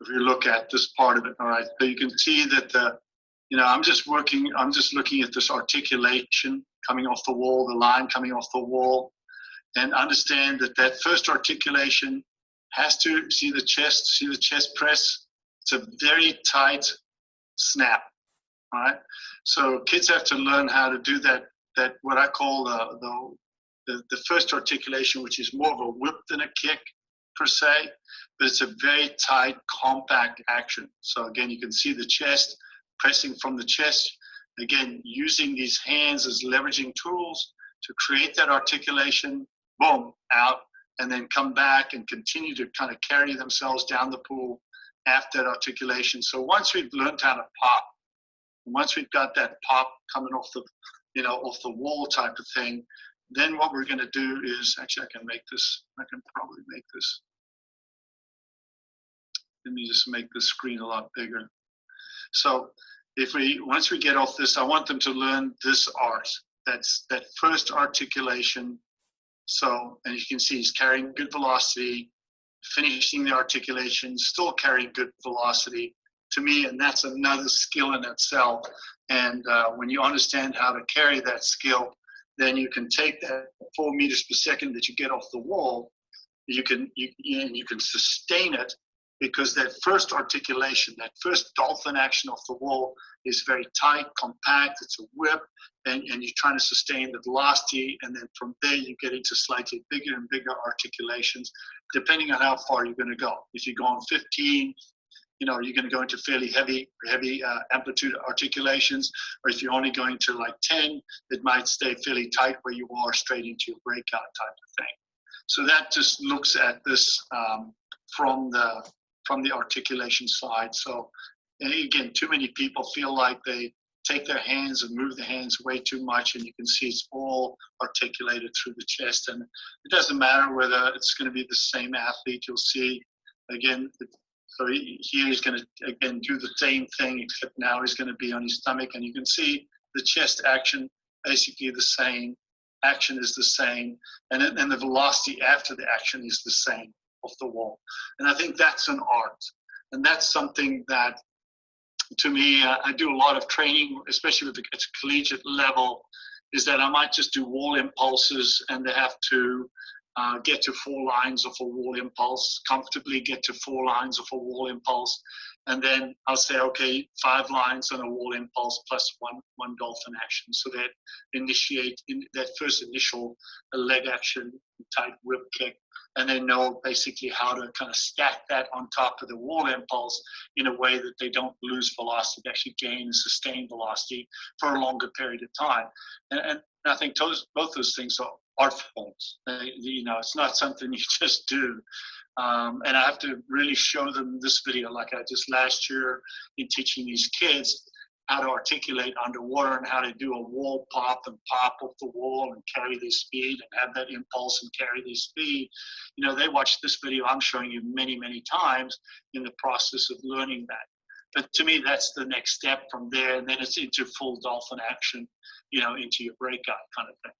if you look at this part of it, all right, so you can see that I'm just looking at this articulation coming off the wall, the line coming off the wall, and understand that first articulation has to see the chest press. It's a very tight snap, all right? So kids have to learn how to do that what I call the first articulation, which is more of a whip than a kick per se, but it's a very tight, compact action. So again, you can see the chest, pressing from the chest, again, using these hands as leveraging tools to create that articulation, boom, out, and then come back and continue to kind of carry themselves down the pool after that articulation. So once we've learned how to pop, once we've got that pop coming off the, off the wall type of thing, then what we're going to do is, actually I can probably make this. Let me just make the screen a lot bigger. So once we get off this, I want them to learn this art. That's that first articulation. So, and you can see he's carrying good velocity, finishing the articulation, still carrying good velocity to me, and that's another skill in itself. And when you understand how to carry that skill, then you can take that 4 meters per second that you get off the wall, you can sustain it, because that first articulation, that first dolphin action off the wall is very tight, compact, it's a whip, and you're trying to sustain the velocity, and then from there you get into slightly bigger and bigger articulations, depending on how far you're going to go. If you go on 15, you're going to go into fairly heavy amplitude articulations, or if you're only going to like 10, it might stay fairly tight where you are, straight into your breakout type of thing. So that just looks at this from the articulation side. So, and again, too many people feel like they take their hands and move the hands way too much, and you can see it's all articulated through the chest. And it doesn't matter whether it's going to be the same athlete. You'll see, again, so here he's going to, again, do the same thing, except now he's going to be on his stomach, and you can see the chest action basically the same. Action is the same, and the velocity after the action is the same off the wall. And I think that's an art, and that's something that, to me, I do a lot of training, especially at the collegiate level, is that I might just do wall impulses, and they have to get to 4 lines of a wall impulse, comfortably get to 4 lines of a wall impulse, and then I'll say, okay, 5 lines on a wall impulse plus one dolphin action. So that initiate in that first initial leg action, tight whip kick, and they know basically how to kind of stack that on top of the wall impulse in a way that they don't lose velocity, they actually gain and sustain velocity for a longer period of time. And I think both those things are art forms. It's not something you just do. And I have to really show them this video, like I just last year in teaching these kids how to articulate underwater and how to do a wall pop and pop off the wall and carry their speed and have that impulse and carry their speed. They watch this video I'm showing you many, many times in the process of learning that. But to me, that's the next step from there. And then it's into full dolphin action, into your breakout kind of thing.